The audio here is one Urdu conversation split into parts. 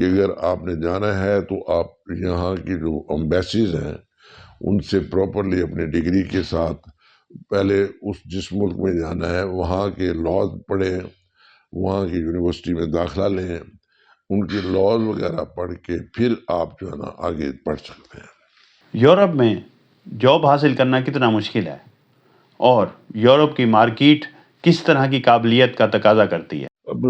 کہ اگر آپ نے جانا ہے تو آپ یہاں کی جو امبیسیز ہیں ان سے پراپرلی اپنی ڈگری کے ساتھ پہلے جس ملک میں جانا ہے وہاں کے لاز پڑھیں، وہاں کی یونیورسٹی میں داخلہ لیں، ان کے لاز وغیرہ پڑھ کے پھر آپ جو ہے نا آگے پڑھ سکتے ہیں۔ یورپ میں جاب حاصل کرنا کتنا مشکل ہے اور یورپ کی مارکیٹ کس طرح کی قابلیت کا تقاضا کرتی ہے؟ اب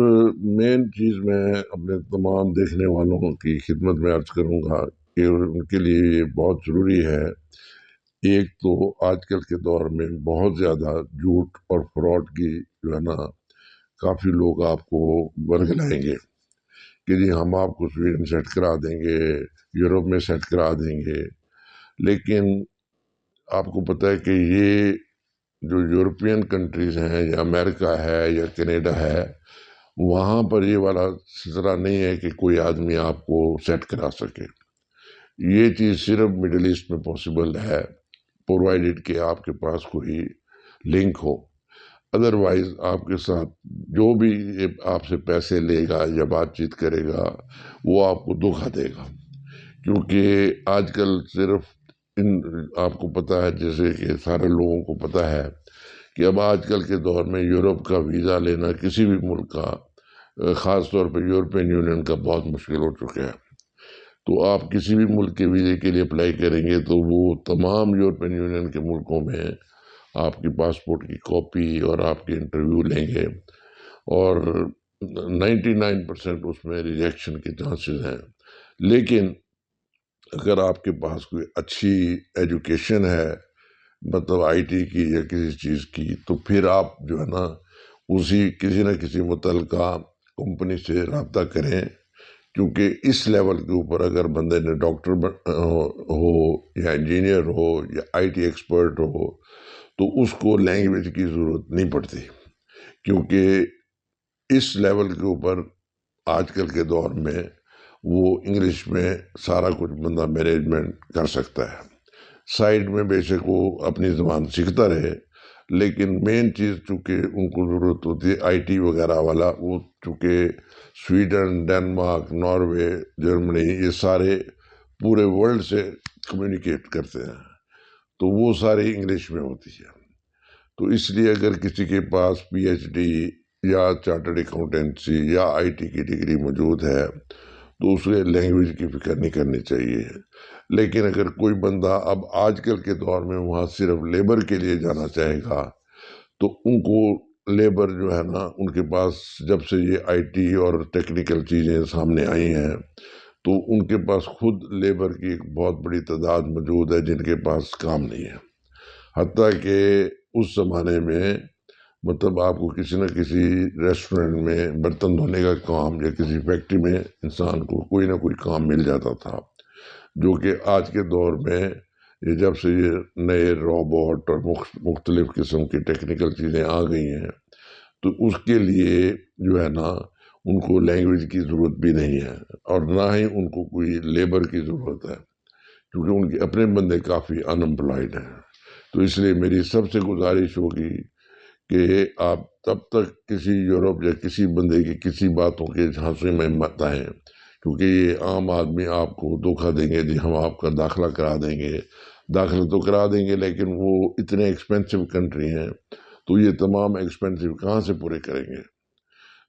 مین چیز میں اپنے تمام دیکھنے والوں کی خدمت میں عرض کروں گا کہ ان کے لیے یہ بہت ضروری ہے، ایک تو آج کل کے دور میں بہت زیادہ جھوٹ اور فراڈ کی جو ہے نا کافی لوگ آپ کو ورگلائیں گے کہ جی ہم آپ کو سویڈن سیٹ کرا دیں گے، یورپ میں سیٹ کرا دیں گے، لیکن آپ کو پتہ ہے کہ یہ جو یورپین کنٹریز ہیں یا امریکہ ہے یا کینیڈا ہے، وہاں پر یہ والا سلسلہ نہیں ہے کہ کوئی آدمی آپ کو سیٹ کرا سکے۔ یہ چیز صرف مڈل ایسٹ میں پاسبل ہے، پرووائڈڈ کہ آپ کے پاس کوئی لنک ہو، ادروائز آپ کے ساتھ جو بھی آپ سے پیسے لے گا یا بات چیت کرے گا وہ آپ کو دھوکہ دے گا، کیونکہ آج کل صرف آپ کو پتہ ہے، جیسے کہ سارے لوگوں کو پتہ ہے کہ اب آج کل کے دور میں یورپ کا ویزا لینا کسی بھی ملک کا، خاص طور پہ یورپین یونین کا، بہت مشکل ہو چکا ہے۔ تو آپ کسی بھی ملک کے ویزے کے لیے اپلائی کریں گے تو وہ تمام یورپین یونین کے ملکوں میں آپ کی پاسپورٹ کی کاپی اور آپ کے انٹرویو لیں گے، اور 99% اس میں ریجیکشن کے چانسز ہیں۔ لیکن اگر آپ کے پاس کوئی اچھی ایجوکیشن ہے، مطلب آئی ٹی کی یا کسی چیز کی، تو پھر آپ جو ہے نا کسی نہ کسی متعلقہ کمپنی سے رابطہ کریں، کیونکہ اس لیول کے اوپر اگر بندے نے ڈاکٹر ہو یا انجینئر ہو یا آئی ٹی ایکسپرٹ ہو تو اس کو لینگویج کی ضرورت نہیں پڑتی، کیونکہ اس لیول کے اوپر آج کل کے دور میں وہ انگلش میں سارا کچھ بندہ مینجمنٹ کر سکتا ہے۔ سائڈ میں بے شک وہ اپنی زبان سیکھتا رہے، لیکن مین چیز چونکہ ان کو ضرورت ہوتی ہے آئی ٹی وغیرہ والا، وہ چونکہ سویڈن، ڈنمارک، ناروے، جرمنی، یہ سارے پورے ورلڈ سے کمیونیکیٹ کرتے ہیں، تو وہ ساری انگلش میں ہوتی ہے۔ تو اس لیے اگر کسی کے پاس پی ایچ ڈی یا چارٹرڈ اکاؤنٹنسی یا آئی ٹی کی ڈگری موجود ہے تو اسے لینگویج کی فکر نہیں کرنی چاہیے۔ لیکن اگر کوئی بندہ اب آج کل کے دور میں وہاں صرف لیبر کے لیے جانا چاہے گا تو ان کو لیبر جو ہے نا، ان کے پاس جب سے یہ آئی ٹی اور ٹیکنیکل چیزیں سامنے آئی ہیں تو ان کے پاس خود لیبر کی ایک بہت بڑی تعداد موجود ہے جن کے پاس کام نہیں ہے، حتیٰ کہ اس زمانے میں مطلب آپ کو کسی نہ کسی ریسٹورنٹ میں برتن دھونے کا کام یا کسی فیکٹری میں انسان کو کوئی نہ کوئی کام مل جاتا تھا، جو کہ آج کے دور میں یہ جب سے یہ نئے روبوٹ اور مختلف قسم کی ٹیکنیکل چیزیں آ گئی ہیں تو اس کے لیے جو ہے نا ان کو لینگویج کی ضرورت بھی نہیں ہے، اور نہ ہی ان کو کوئی لیبر کی ضرورت ہے، کیونکہ ان کے اپنے بندے کافی ان امپلائڈ ہیں۔ تو اس لیے میری سب سے گزارش ہوگی کہ آپ تب تک کسی یورپ یا کسی بندے کی کسی باتوں کے جھانسے میں مت آئیں، کیونکہ یہ عام آدمی آپ کو دھوکہ دیں گے، جی ہم آپ کا داخلہ کرا دیں گے، داخلہ تو کرا دیں گے لیکن وہ اتنے ایکسپینسو کنٹری ہیں تو یہ تمام ایکسپینسو کہاں سے پورے کریں گے؟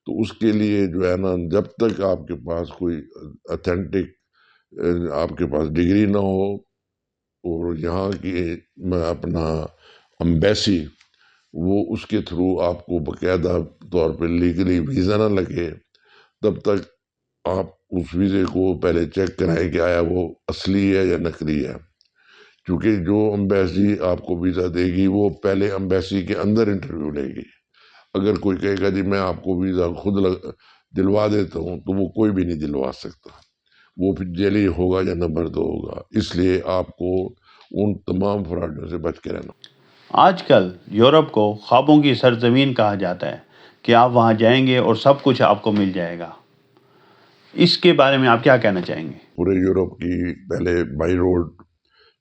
تو اس کے لیے جو ہے نا جب تک آپ کے پاس کوئی اتھینٹک آپ کے پاس ڈگری نہ ہو اور یہاں کی اپنا امبیسی وہ اس کے تھرو آپ کو باقاعدہ طور پہ لیگلی ویزا نہ لگے، تب تک آپ اس ویزے کو پہلے چیک کرائیں کہ آیا وہ اصلی ہے یا نقلی ہے، کیونکہ جو امبیسی آپ کو ویزا دے گی وہ پہلے امبیسی کے اندر انٹرویو لے گی۔ اگر کوئی کہے گا جی میں آپ کو ویزا خود دلوا دیتا ہوں تو وہ کوئی بھی نہیں دلوا سکتا، وہ پھر جیلی ہوگا یا نمبر 2 ہوگا، اس لیے آپ کو ان تمام فراڈوں سے بچ کے رہنا۔ آج کل یورپ کو خوابوں کی سرزمین کہا جاتا ہے کہ آپ وہاں جائیں گے اور سب کچھ آپ کو مل جائے گا، اس کے بارے میں آپ کیا کہنا چاہیں گے؟ پورے یورپ کی پہلے بائی روڈ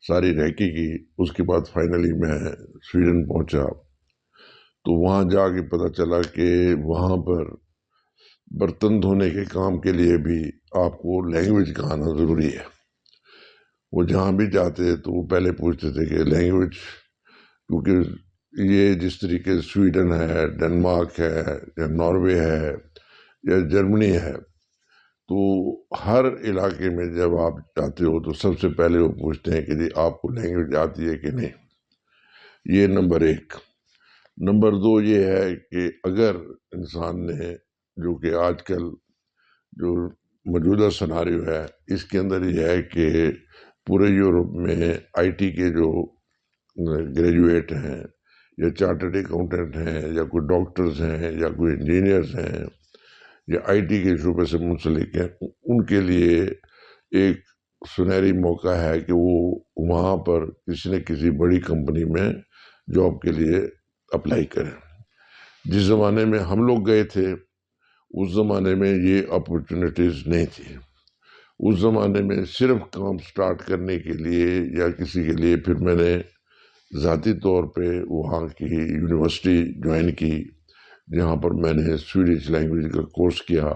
ساری ریکی کی، اس کے بعد فائنلی میں سویڈن پہنچا تو وہاں جا کے پتہ چلا کہ وہاں پر برتن دھونے کے کام کے لیے بھی آپ کو لینگویج کا آنا ضروری ہے۔ وہ جہاں بھی جاتے تو وہ پہلے پوچھتے تھے کہ لینگویج، کیونکہ یہ جس طریقے سے سویڈن ہے، ڈنمارک ہے، یا ناروے ہے، یا جرمنی ہے، تو ہر علاقے میں جب آپ جاتے ہو تو سب سے پہلے وہ پوچھتے ہیں کہ جی آپ کو لینگویج آتی ہے کہ نہیں۔ یہ نمبر ایک۔ نمبر دو یہ ہے کہ اگر انسان نے، جو کہ آج کل جو موجودہ سناریو ہے اس کے اندر یہ ہے کہ پورے یورپ میں آئی ٹی کے جو گریجویٹ ہیں یا چارٹرڈ اکاؤنٹنٹ ہیں یا کوئی ڈاکٹرز ہیں یا کوئی انجینئرز ہیں یا آئی ٹی کے شعبے سے منسلک ہیں، ان کے لیے ایک سنہری موقع ہے کہ وہ وہاں پر کسی نہ کسی بڑی کمپنی میں جاب کے لیے اپلائی کریں۔ جس زمانے میں ہم لوگ گئے تھے اس زمانے میں یہ اپرچونٹیز نہیں تھی۔ اس زمانے میں صرف کام سٹارٹ کرنے کے لیے یا کسی کے لیے، پھر میں نے ذاتی طور پہ وہاں کی یونیورسٹی جوائن کی جہاں پر میں نے سویڈش لینگویج کا کورس کیا،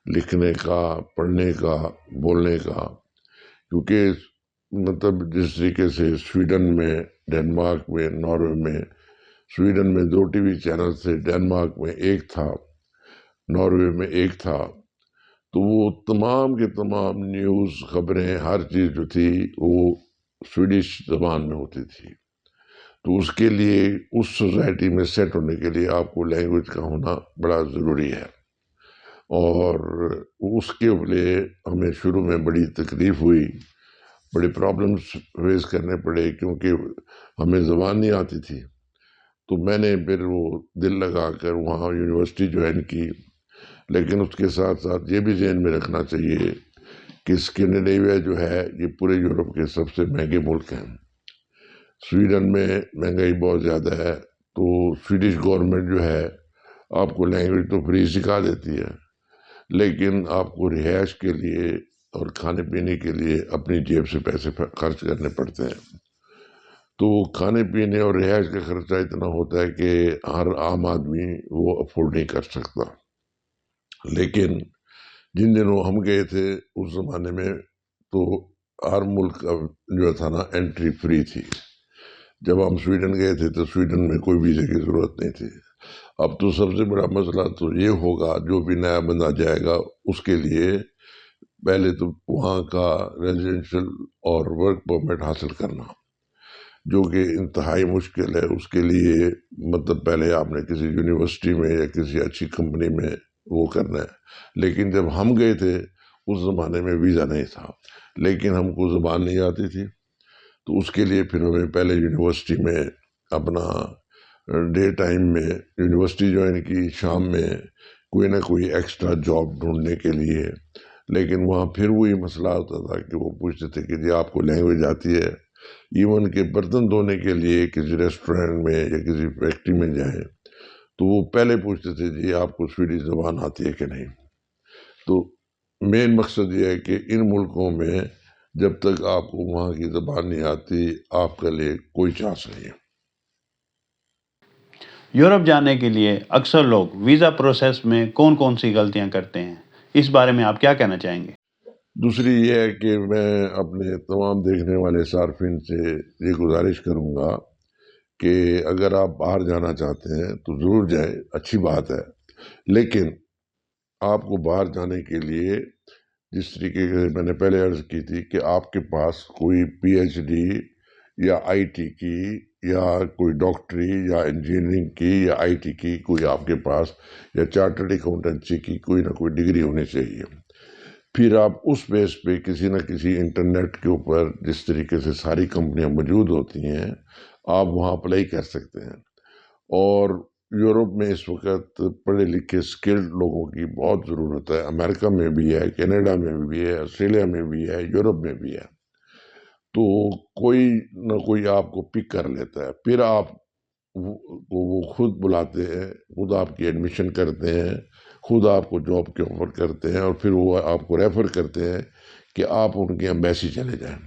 لکھنے کا، پڑھنے کا، بولنے کا، کیونکہ مطلب جس طریقے سے سویڈن میں، ڈنمارک میں، ناروے میں، سویڈن میں 2 ٹی وی چینل تھے، ڈنمارک میں 1 تھا، ناروے میں 1 تھا، تو وہ تمام کے تمام نیوز، خبریں، ہر چیز جو تھی وہ سویڈش زبان میں ہوتی تھی۔ تو اس کے لیے، اس سوسائٹی میں سیٹ ہونے کے لیے آپ کو لینگویج کا ہونا بڑا ضروری ہے، اور اس کے لیے ہمیں شروع میں بڑی تکلیف ہوئی، بڑے پرابلمس فیس کرنے پڑے، کیونکہ ہمیں زبان نہیں آتی تھی۔ تو میں نے پھر وہ دل لگا کر وہاں یونیورسٹی جوائن کی، لیکن اس کے ساتھ ساتھ یہ بھی ذہن میں رکھنا چاہیے کہ اسکینڈینیویا جو ہے یہ پورے یورپ کے سب سے مہنگے ملک ہیں۔ سویڈن میں مہنگائی بہت زیادہ ہے، تو سویڈش گورنمنٹ جو ہے آپ کو لینگویج تو فری سکھا دیتی ہے، لیکن آپ کو رہائش کے لیے اور کھانے پینے کے لیے اپنی جیب سے پیسے خرچ کرنے پڑتے ہیں۔ تو کھانے پینے اور رہائش کا خرچہ اتنا ہوتا ہے کہ ہر عام آدمی وہ افورڈ نہیں کر سکتا۔ لیکن جن دنوں ہم گئے تھے اس زمانے میں تو ہر ملک کا جو تھا نا انٹری فری تھی۔ جب ہم سویڈن گئے تھے تو سویڈن میں کوئی ویزے کی ضرورت نہیں تھی۔ اب تو سب سے بڑا مسئلہ تو یہ ہوگا، جو بھی نیا بندہ جائے گا اس کے لیے پہلے تو وہاں کا ریزیڈینشل اور ورک پرمٹ حاصل کرنا، جو کہ انتہائی مشکل ہے۔ اس کے لیے مطلب پہلے آپ نے کسی یونیورسٹی میں یا کسی اچھی کمپنی میں وہ کرنا ہے۔ لیکن جب ہم گئے تھے اس زمانے میں ویزا نہیں تھا، لیکن ہم کو زبان نہیں آتی تھی، تو اس کے لیے پھر ہمیں پہلے یونیورسٹی میں اپنا ڈے ٹائم میں یونیورسٹی جوائن کی، شام میں کوئی نہ کوئی ایکسٹرا جاب ڈھونڈنے کے لیے۔ لیکن وہاں پھر وہی مسئلہ ہوتا تھا کہ وہ پوچھتے تھے کہ جی آپ کو لینگویج آتی ہے؟ ایون کہ برتن دھونے کے لیے کسی ریسٹورینٹ میں یا کسی فیکٹری میں جائیں تو وہ پہلے پوچھتے تھے جی آپ کو سویڈش زبان آتی ہے کہ نہیں۔ تو مین مقصد یہ ہے کہ ان ملکوں میں جب تک آپ کو وہاں کی زبان نہیں آتی آپ کے لیے کوئی چانس نہیں ہے۔ یورپ جانے کے لیے اکثر لوگ ویزا پروسیس میں کون کون سی غلطیاں کرتے ہیں، اس بارے میں آپ کیا کہنا چاہیں گے؟ دوسری یہ ہے کہ میں اپنے تمام دیکھنے والے صارفین سے یہ گزارش کروں گا کہ اگر آپ باہر جانا چاہتے ہیں تو ضرور جائیں، اچھی بات ہے، لیکن آپ کو باہر جانے کے لیے جس طریقے سے میں نے پہلے عرض کی تھی کہ آپ کے پاس کوئی پی ایچ ڈی یا آئی ٹی کی یا کوئی ڈاکٹری یا انجینئرنگ کی یا آئی ٹی کی کوئی آپ کے پاس یا چارٹرڈ اکاؤنٹنسی کی کوئی نہ کوئی ڈگری ہونی چاہیے۔ پھر آپ اس بیس پہ کسی نہ کسی انٹرنیٹ کے اوپر جس طریقے سے ساری کمپنیاں موجود ہوتی ہیں آپ وہاں اپلائی کر سکتے ہیں۔ اور یورپ میں اس وقت پڑھے لکھے اسکلڈ لوگوں کی بہت ضرورت ہے، امریکہ میں بھی ہے، کینیڈا میں بھی ہے، آسٹریلیا میں بھی ہے، یورپ میں بھی ہے۔ تو کوئی نہ کوئی آپ کو پک کر لیتا ہے، پھر آپ وہ خود بلاتے ہیں، خود آپ کی ایڈمیشن کرتے ہیں، خود آپ کو جاب کے آفر کرتے ہیں، اور پھر وہ آپ کو ریفر کرتے ہیں کہ آپ ان کی ایمبیسی چلے جائیں۔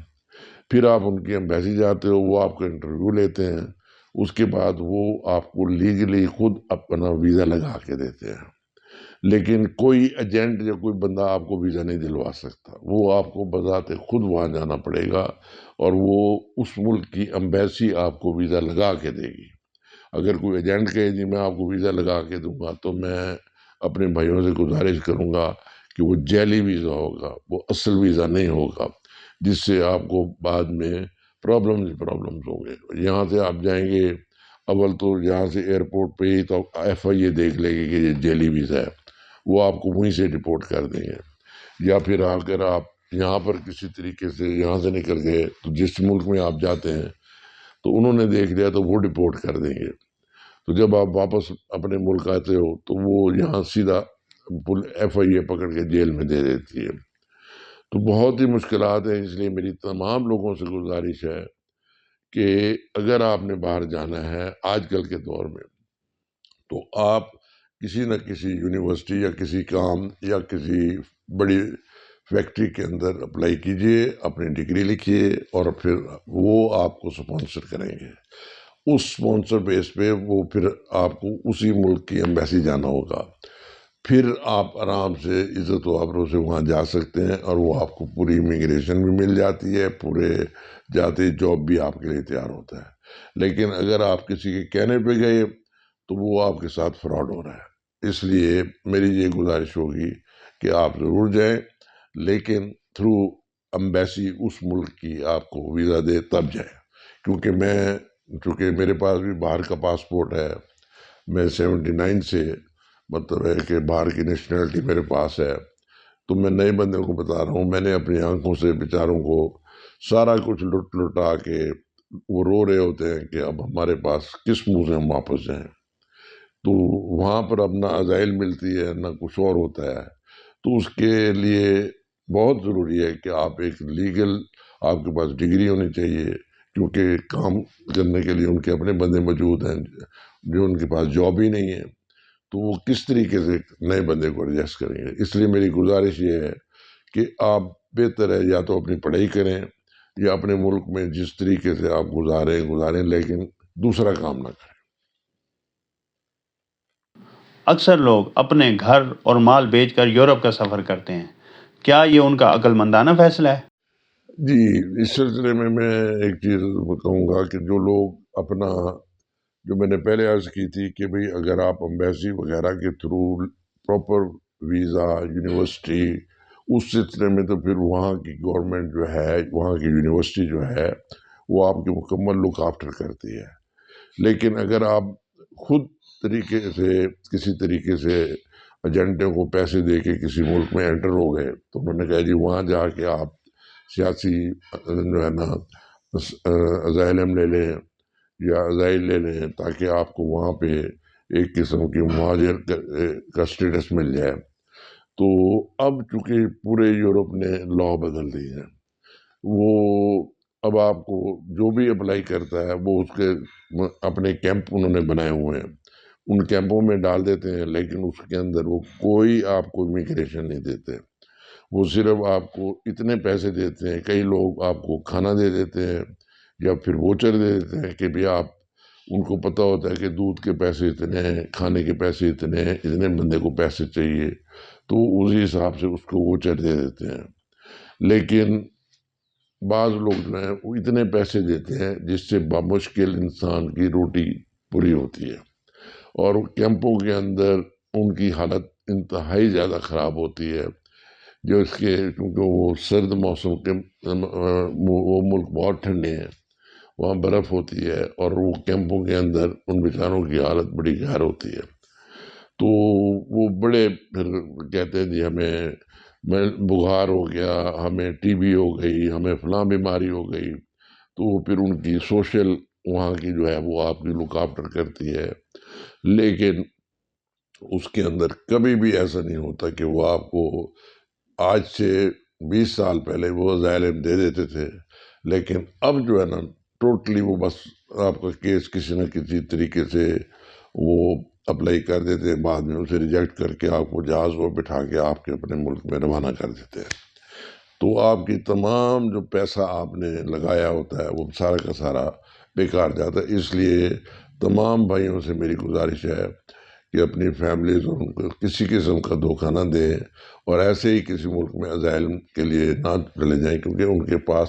پھر آپ ان کی ایمبیسی جاتے ہو، وہ آپ کا انٹرویو لیتے ہیں، اس کے بعد وہ آپ کو لیگلی خود اپنا ویزا لگا کے دیتے ہیں۔ لیکن کوئی ایجنٹ یا کوئی بندہ آپ کو ویزا نہیں دلوا سکتا، وہ آپ کو بذات خود وہاں جانا پڑے گا، اور وہ اس ملک کی ایمبیسی آپ کو ویزا لگا کے دے گی۔ اگر کوئی ایجنٹ کہے جی میں آپ کو ویزا لگا کے دوں گا، تو میں اپنے بھائیوں سے گزارش کروں گا کہ وہ جعلی ویزا ہوگا، وہ اصل ویزا نہیں ہوگا، جس سے آپ کو بعد میں پرابلمز ہوں گے۔ یہاں سے آپ جائیں گے، اول تو یہاں سے ایئرپورٹ پہ ہی تو FIA دیکھ لے گی کہ یہ جعلی ویزا ہے، وہ آپ کو وہیں سے ڈپورٹ کر دیں گے۔ یا پھر اگر آپ یہاں پر کسی طریقے سے یہاں سے نکل گئے تو جس ملک میں آپ جاتے ہیں تو انہوں نے دیکھ لیا تو وہ ڈپورٹ کر دیں گے۔ تو جب آپ واپس اپنے ملک آتے ہو تو وہ یہاں سیدھا FIA پکڑ کے جیل میں دے دیتی ہے۔ تو بہت ہی مشکلات ہیں، اس لیے میری تمام لوگوں سے گزارش ہے کہ اگر آپ نے باہر جانا ہے آج کل کے دور میں، تو آپ کسی نہ کسی یونیورسٹی یا کسی کام یا کسی بڑی فیکٹری کے اندر اپلائی کیجئے، اپنی ڈگری لکھیے، اور پھر وہ آپ کو سپانسر کریں گے۔ اس سپانسر بیس پہ وہ پھر آپ کو اسی ملک کی ایمبیسی جانا ہوگا، پھر آپ آرام سے عزت و آبرو سے وہاں جا سکتے ہیں، اور وہ آپ کو پوری امیگریشن بھی مل جاتی ہے، پورے جاتے جاب بھی آپ کے لیے تیار ہوتا ہے۔ لیکن اگر آپ کسی کے کہنے پہ گئے تو وہ آپ کے ساتھ فراڈ ہو رہا ہے۔ اس لیے میری یہ گزارش ہوگی کہ آپ ضرور جائیں، لیکن تھرو ایمبیسی اس ملک کی آپ کو ویزا دے تب جائیں۔ چونکہ میرے پاس بھی باہر کا پاسپورٹ ہے، میں 79 سے مطلب ہے کہ باہر کی نیشنلٹی میرے پاس ہے، تو میں نئے بندے کو بتا رہا ہوں، میں نے اپنی آنکھوں سے بیچاروں کو سارا کچھ لٹا کے وہ رو رہے ہوتے ہیں کہ اب ہمارے پاس کس منہ سے ہم واپس جائیں۔ تو وہاں پر اب نہ عزائل ملتی ہے نہ کچھ اور ہوتا ہے، تو اس کے لیے بہت ضروری ہے کہ آپ ایک لیگل، آپ کے پاس ڈگری ہونی چاہیے، کیونکہ کام کرنے کے لیے ان کے اپنے بندے موجود ہیں جو ان کے پاس جاب ہی نہیں ہے، تو وہ کس طریقے سے نئے بندے کو ایڈجسٹ کریں گے۔ اس لیے میری گزارش یہ ہے کہ آپ بہتر ہے یا تو اپنی پڑھائی کریں یا اپنے ملک میں جس طریقے سے آپ گزاریں، لیکن دوسرا کام نہ کریں۔ اکثر لوگ اپنے گھر اور مال بیچ کر یورپ کا سفر کرتے ہیں، کیا یہ ان کا عقل مندانہ فیصلہ ہے؟ جی، اس سلسلے میں ایک چیز کہوں گا کہ جو لوگ اپنا، جو میں نے پہلے عرض کی تھی کہ بھئی اگر آپ ایمبیسی وغیرہ کے تھرو پراپر ویزا، یونیورسٹی، اس سلسلے میں تو پھر وہاں کی گورنمنٹ جو ہے، وہاں کی یونیورسٹی جو ہے وہ آپ کی مکمل لک آفٹر کرتی ہے۔ لیکن اگر آپ خود کسی طریقے سے ایجنٹوں کو پیسے دے کے کسی ملک میں انٹر ہو گئے، تو انہوں نے کہا جی وہاں جا کے آپ سیاسی جو ہے نا اسائلم لے لیں یا اسائل لے لیں، تاکہ آپ کو وہاں پہ ایک قسم کی مہاجر کا سٹیٹس مل جائے۔ تو اب چونکہ پورے یورپ نے لا بدل دی ہے، وہ اب آپ کو جو بھی اپلائی کرتا ہے وہ اس کے اپنے کیمپ انہوں نے بنائے ہوئے ہیں، ان کیمپوں میں ڈال دیتے ہیں، لیکن اس کے اندر وہ کوئی آپ کو امیگریشن نہیں دیتے، وہ صرف آپ کو اتنے پیسے دیتے ہیں، کئی لوگ آپ کو کھانا دے دیتے ہیں یا پھر ووچر دے دیتے ہیں کہ بھی آپ، ان کو پتہ ہوتا ہے کہ دودھ کے پیسے اتنے ہیں، کھانے کے پیسے اتنے ہیں، اتنے بندے کو پیسے چاہیے، تو اسی حساب سے اس کو ووچر دے دیتے ہیں۔ لیکن بعض لوگ جو ہیں وہ اتنے پیسے دیتے ہیں جس سے بامشکل انسان کی روٹی پوری ہوتی ہے، اور کیمپوں کے اندر ان کی حالت انتہائی زیادہ خراب ہوتی ہے، جو اس کے کیونکہ وہ سرد موسم کے وہ ملک بہت ٹھنڈے ہیں، وہاں برف ہوتی ہے، اور وہ کیمپوں کے اندر ان بیچاروں کی حالت بڑی گہر ہوتی ہے۔ تو وہ بڑے پھر کہتے ہیں جی ہمیں بخار ہو گیا، ہمیں TB ہو گئی، ہمیں فلاں بیماری ہو گئی، تو وہ پھر ان کی سوشل وہاں کی جو ہے وہ آپ کی لک آفٹر کرتی ہے، لیکن اس کے اندر کبھی بھی ایسا نہیں ہوتا کہ وہ آپ کو آج سے 20 سال پہلے وہ اسائلم دے دیتے تھے، لیکن اب جو ہے نا ٹوٹلی وہ بس آپ کا کیس کسی نہ کسی طریقے سے وہ اپلائی کر دیتے ہیں، بعد میں اسے ریجیکٹ کر کے آپ کو جہاز وہ بٹھا کے آپ کے اپنے ملک میں روانہ کر دیتے ہیں۔ تو آپ کی تمام جو پیسہ آپ نے لگایا ہوتا ہے وہ سارا کا سارا بیکار جاتا ہے۔ اس لیے تمام بھائیوں سے میری گزارش ہے کہ اپنی فیملیز اور ان کو کسی قسم کا دھوکہ نہ دیں اور ایسے ہی کسی ملک میں اسائلم کے لیے نہ چلے جائیں، کیونکہ ان کے پاس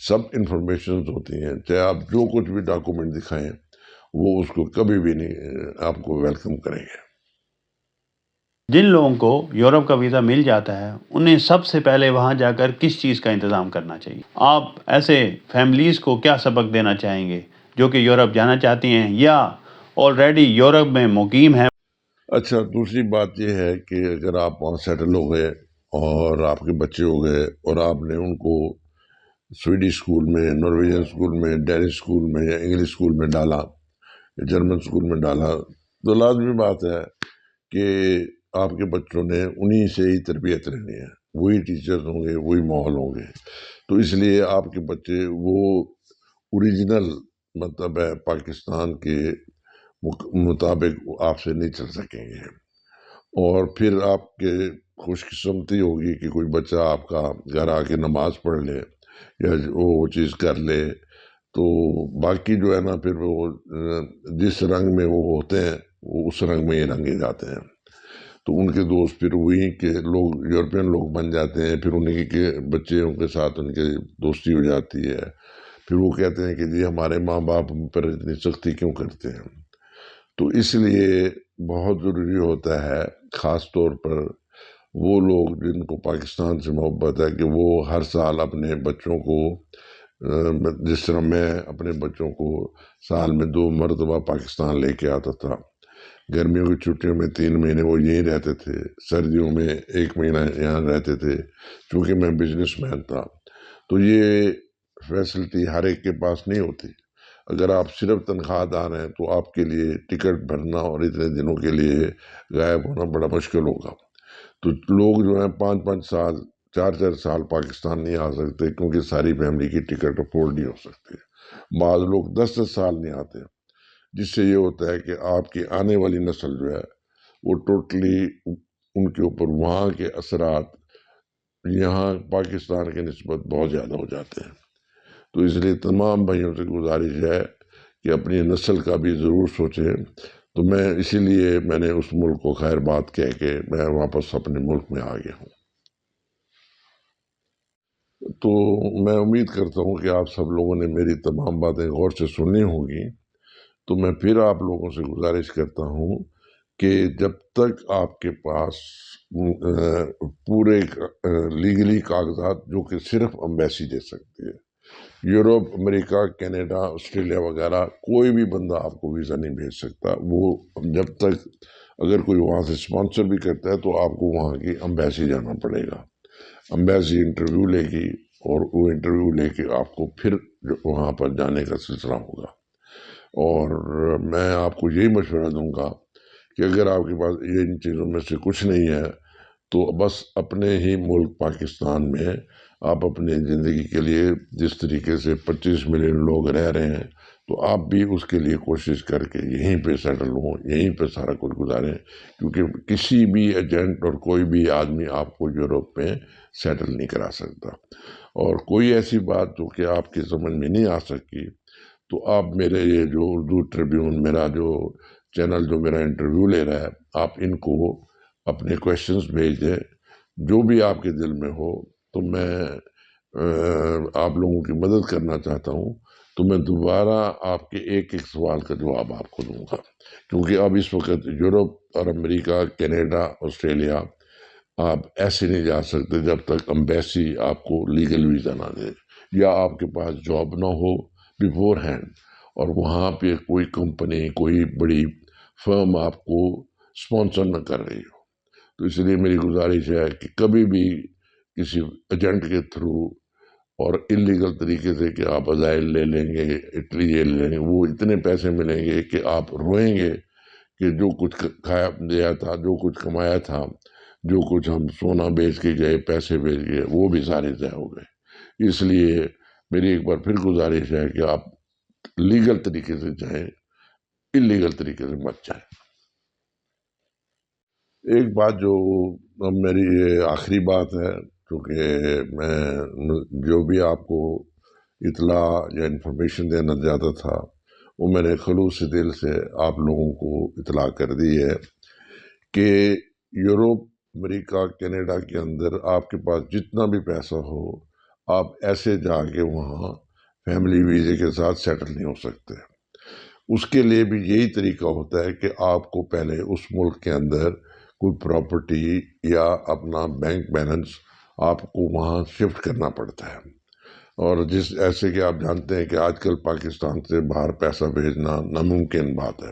سب انفارمیشنز ہوتی ہیں، چاہے آپ جو کچھ بھی ڈاکومنٹ دکھائیں وہ اس کو کبھی بھی نہیں آپ کو ویلکم کریں گے۔ جن لوگوں کو یورپ کا ویزا مل جاتا ہے انہیں سب سے پہلے وہاں جا کر کس چیز کا انتظام کرنا چاہیے؟ آپ ایسے فیملیز کو کیا سبق دینا چاہیں گے جو کہ یورپ جانا چاہتی ہیں یا آلریڈی یورپ میں مقیم ہیں؟ اچھا، دوسری بات یہ ہے کہ اگر آپ وہاں سیٹل ہو گئے اور آپ کے بچے ہو گئے اور آپ نے ان کو سویڈش اسکول میں، نارویجن اسکول میں، ڈینش اسکول میں یا انگلش اسکول میں ڈالا، جرمن اسکول میں ڈالا، تو لازمی بات ہے کہ آپ کے بچوں نے انہی سے ہی تربیت رہنی ہے، وہی ٹیچرز ہوں گے، وہی ماحول ہوں گے، تو اس لیے آپ کے بچے وہ اوریجنل مطلب ہے پاکستان کے مطابق آپ سے نہیں چل سکیں گے، اور پھر آپ کے خوش قسمتی ہوگی کہ کوئی بچہ آپ کا گھر آ کے نماز پڑھ لے یا وہ چیز کر لے، تو باقی جو ہے نا پھر وہ جس رنگ میں وہ ہوتے ہیں وہ اس رنگ میں ہی رنگے جاتے ہیں، تو ان کے دوست پھر وہی کے لوگ یورپین لوگ بن جاتے ہیں، پھر انہیں کے بچے ان کے ساتھ ان کے دوستی ہو جاتی ہے، پھر وہ کہتے ہیں کہ جی ہمارے ماں باپ ہم پر اتنی سختی کیوں کرتے ہیں، تو اس لیے بہت ضروری ہوتا ہے خاص طور پر وہ لوگ جن کو پاکستان سے محبت ہے کہ وہ ہر سال اپنے بچوں کو جس طرح میں اپنے بچوں کو سال میں 2 مرتبہ پاکستان لے کے آتا تھا، گرمیوں کی چھٹیوں میں 3 مہینے وہ یہیں رہتے تھے، سردیوں میں 1 مہینہ یہاں رہتے تھے، چونکہ میں بزنس مین تھا، تو یہ فیسلٹی ہر ایک کے پاس نہیں ہوتی۔ اگر آپ صرف تنخواہ دار ہیں تو آپ کے لیے ٹکٹ بھرنا اور اتنے دنوں کے لیے غائب ہونا بڑا مشکل ہوگا، تو لوگ جو ہیں 5-5 سال 4-4 سال پاکستان نہیں آ سکتے کیونکہ ساری فیملی کی ٹکٹ افورڈ نہیں ہو سکتی، بعض لوگ 10-10 سال نہیں آتے، جس سے یہ ہوتا ہے کہ آپ کی آنے والی نسل جو ہے وہ ٹوٹلی ان کے اوپر وہاں کے اثرات یہاں پاکستان کے نسبت بہت زیادہ ہو جاتے ہیں، تو اس لیے تمام بھائیوں سے گزارش ہے کہ اپنی نسل کا بھی ضرور سوچیں، تو میں اسی لیے میں نے اس ملک کو خیر بات کہہ کے میں واپس اپنے ملک میں آ گیا ہوں۔ تو میں امید کرتا ہوں کہ آپ سب لوگوں نے میری تمام باتیں غور سے سنی ہوں گی، تو میں پھر آپ لوگوں سے گزارش کرتا ہوں کہ جب تک آپ کے پاس پورے لیگلی کاغذات جو کہ صرف امبیسی دے سکتی ہے، یورپ، امریکہ، کینیڈا، آسٹریلیا وغیرہ کوئی بھی بندہ آپ کو ویزا نہیں بھیج سکتا، وہ جب تک اگر کوئی وہاں سے اسپانسر بھی کرتا ہے تو آپ کو وہاں کی امبیسی جانا پڑے گا، امبیسی انٹرویو لے گی اور وہ انٹرویو لے کے آپ کو پھر وہاں پر جانے کا سلسلہ ہوگا، اور میں آپ کو یہی مشورہ دوں گا کہ اگر آپ کے پاس ان چیزوں میں سے کچھ نہیں ہے تو بس اپنے ہی ملک پاکستان میں آپ اپنی زندگی کے لیے جس طریقے سے 25 ملین لوگ رہ رہے ہیں تو آپ بھی اس کے لیے کوشش کر کے یہیں پہ سیٹل ہوں، یہیں پہ سارا کچھ گزاریں، کیونکہ کسی بھی ایجنٹ اور کوئی بھی آدمی آپ کو یورپ میں سیٹل نہیں کرا سکتا، اور کوئی ایسی بات جو کہ آپ کی سمجھ میں نہیں آ سکی تو آپ میرے یہ جو اردو ٹریبیون میرا جو چینل جو میرا انٹرویو لے رہا ہے، آپ ان کو اپنے کویشچنز بھیج دیں، جو بھی آپ کے دل میں ہو، تو میں آپ لوگوں کی مدد کرنا چاہتا ہوں، تو میں دوبارہ آپ کے ایک ایک سوال کا جواب آپ کو دوں گا، کیونکہ اب اس وقت یورپ اور امریکہ، کینیڈا، آسٹریلیا آپ ایسے نہیں جا سکتے جب تک امبیسی آپ کو لیگل ویزا نہ دے یا آپ کے پاس جاب نہ ہو بیفور ہینڈ، اور وہاں پہ کوئی کمپنی کوئی بڑی فرم آپ کو اسپانسر نہ کر رہی ہو، تو اس لیے میری گزارش ہے کہ کبھی بھی کسی ایجنٹ کے تھرو اور انلیگل طریقے سے کہ آپ اسائل لے لیں گے، اٹلی یہ لے لیں گے، وہ اتنے پیسے ملیں گے کہ آپ روئیں گے کہ جو کچھ کھایا دیا تھا، جو کچھ کمایا تھا، جو کچھ ہم سونا بیچ کے گئے، پیسے بیچ گئے، وہ بھی سارے ضائع ہو گئے، اس لیے میری ایک بار پھر گزارش ہے کہ آپ لیگل طریقے سے جائیں، انلیگل طریقے سے مت جائیں۔ ایک بات جو میری یہ آخری بات ہے، کیونکہ میں جو بھی آپ کو اطلاع یا انفارمیشن دینا چاہتا تھا وہ میں نے خلوص دل سے آپ لوگوں کو اطلاع کر دی ہے، کہ یورپ، امریکہ، کینیڈا کے اندر آپ کے پاس جتنا بھی پیسہ ہو، آپ ایسے جا کے وہاں فیملی ویزے کے ساتھ سیٹل نہیں ہو سکتے۔ اس کے لیے بھی یہی طریقہ ہوتا ہے کہ آپ کو پہلے اس ملک کے اندر کوئی پراپرٹی یا اپنا بینک بیلنس آپ کو وہاں شفٹ کرنا پڑتا ہے، اور ایسے کہ آپ جانتے ہیں کہ آج کل پاکستان سے باہر پیسہ بھیجنا ناممکن بات ہے،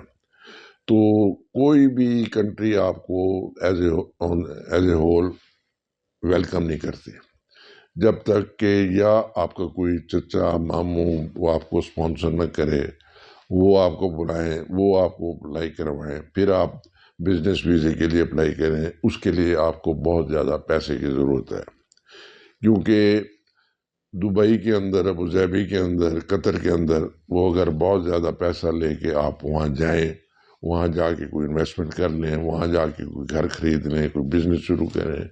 تو کوئی بھی کنٹری آپ کو ایز اے ہول ویلکم نہیں کرتی جب تک کہ یا آپ کا کوئی چچا ماموں وہ آپ کو اسپانسر نہ کرے، وہ آپ کو بلائیں، وہ آپ کو اپلائی کروائیں، پھر آپ بزنس ویزے کے لیے اپلائی کریں۔ اس کے لیے آپ کو بہت زیادہ پیسے کی ضرورت ہے، کیونکہ دبئی کے اندر، ابوظہبی کے اندر، قطر کے اندر وہ اگر بہت زیادہ پیسہ لے کے آپ وہاں جائیں، وہاں جا کے کوئی انویسٹمنٹ کر لیں، وہاں جا کے کوئی گھر خرید لیں، کوئی بزنس شروع کریں،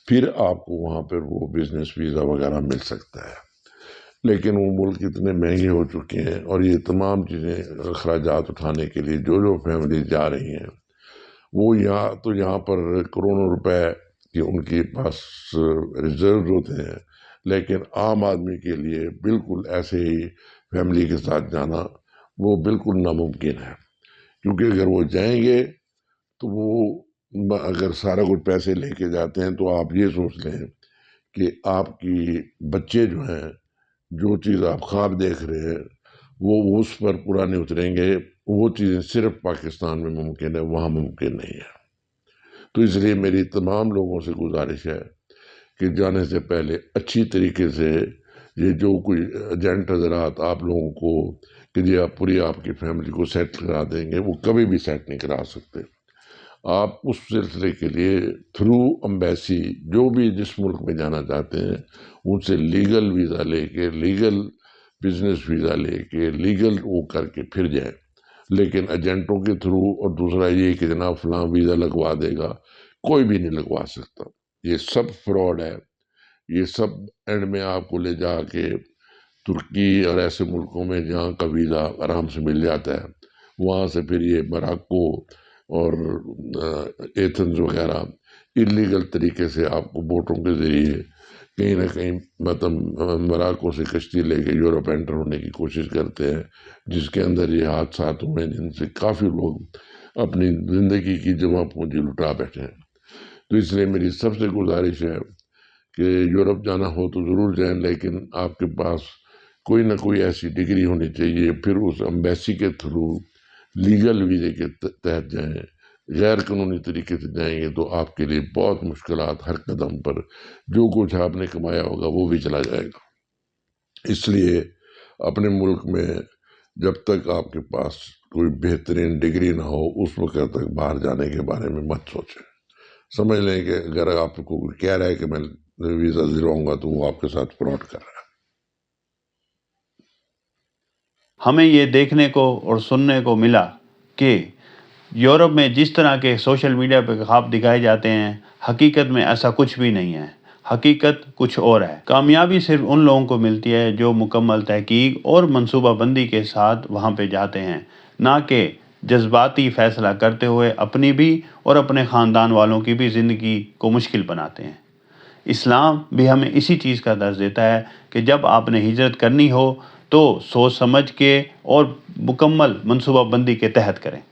پھر آپ کو وہاں پر وہ بزنس ویزا وغیرہ مل سکتا ہے۔ لیکن وہ ملک اتنے مہنگے ہو چکے ہیں، اور یہ تمام چیزیں اخراجات اٹھانے کے لیے جو فیملی جا رہی ہیں، وہ یہاں پر کروڑوں روپے کہ ان کے پاس ریزرو ہوتے ہیں، لیکن عام آدمی کے لیے بالکل ایسے ہی فیملی کے ساتھ جانا وہ بالکل ناممکن ہے، کیونکہ اگر وہ جائیں گے تو وہ اگر سارا کچھ پیسے لے کے جاتے ہیں تو آپ یہ سوچ لیں کہ آپ کی بچے جو ہیں، جو چیز آپ خواب دیکھ رہے ہیں وہ اس پر پورا نہیں اتریں گے، وہ چیزیں صرف پاکستان میں ممکن ہے، وہاں ممکن نہیں ہے۔ تو اس لیے میری تمام لوگوں سے گزارش ہے کہ جانے سے پہلے اچھی طریقے سے یہ جو کوئی ایجنٹ حضرات آپ لوگوں کو کہ جی آپ پوری آپ کی فیملی کو سیٹ کرا دیں گے، وہ کبھی بھی سیٹ نہیں کرا سکتے۔ آپ اس سلسلے کے لیے تھرو امبیسی جو بھی جس ملک میں جانا چاہتے ہیں ان سے لیگل ویزا لے کے، لیگل بزنس ویزا لے کے، لیگل وہ کر کے پھر جائیں، لیکن ایجنٹوں کے تھرو، اور دوسرا یہ کہ جناب فلاں ویزا لگوا دے گا، کوئی بھی نہیں لگوا سکتا۔ یہ سب فراڈ ہے، یہ سب اینڈ میں آپ کو لے جا کے ترکی اور ایسے ملکوں میں جہاں کا ویزا آرام سے مل جاتا ہے، وہاں سے پھر یہ موراکو اور ایتھنز وغیرہ اللیگل طریقے سے آپ کو بوٹوں کے ذریعے کہیں نہ کہیں مطلب موراکو سے کشتی لے کے یورپ انٹر ہونے کی کوشش کرتے ہیں، جس کے اندر یہ حادثات ہوئے جن سے کافی لوگ اپنی زندگی کی جمع پونجی لٹا بیٹھے ہیں۔ تو اس لیے میری سب سے گزارش ہے کہ یورپ جانا ہو تو ضرور جائیں، لیکن آپ کے پاس کوئی نہ کوئی ایسی ڈگری ہونی چاہیے، پھر اس امبیسی کے تھرو لیگل ویزے کے تحت جائیں۔ غیر قانونی طریقے سے جائیں گے تو آپ کے لیے بہت مشکلات، ہر قدم پر جو کچھ آپ نے کمایا ہوگا وہ بھی چلا جائے گا۔ اس لیے اپنے ملک میں جب تک آپ کے پاس کوئی بہترین ڈگری نہ ہو، اس وقت تک باہر جانے کے بارے میں مت سوچیں۔ سمجھ لیں کہ اگر آپ کو کوئی کہہ رہا ہے کہ میں ویزا دلواؤں گا تو وہ آپ کے ساتھ فراڈ کر رہا ہے۔ ہمیں یہ دیکھنے کو اور سننے کو ملا کہ یورپ میں جس طرح کے سوشل میڈیا پہ خواب دکھائے جاتے ہیں، حقیقت میں ایسا کچھ بھی نہیں ہے۔ حقیقت کچھ اور ہے۔ کامیابی صرف ان لوگوں کو ملتی ہے جو مکمل تحقیق اور منصوبہ بندی کے ساتھ وہاں پہ جاتے ہیں، نہ کہ جذباتی فیصلہ کرتے ہوئے اپنی بھی اور اپنے خاندان والوں کی بھی زندگی کو مشکل بناتے ہیں۔ اسلام بھی ہمیں اسی چیز کا درس دیتا ہے کہ جب آپ نے ہجرت کرنی ہو تو سوچ سمجھ کے اور مکمل منصوبہ بندی کے تحت کریں۔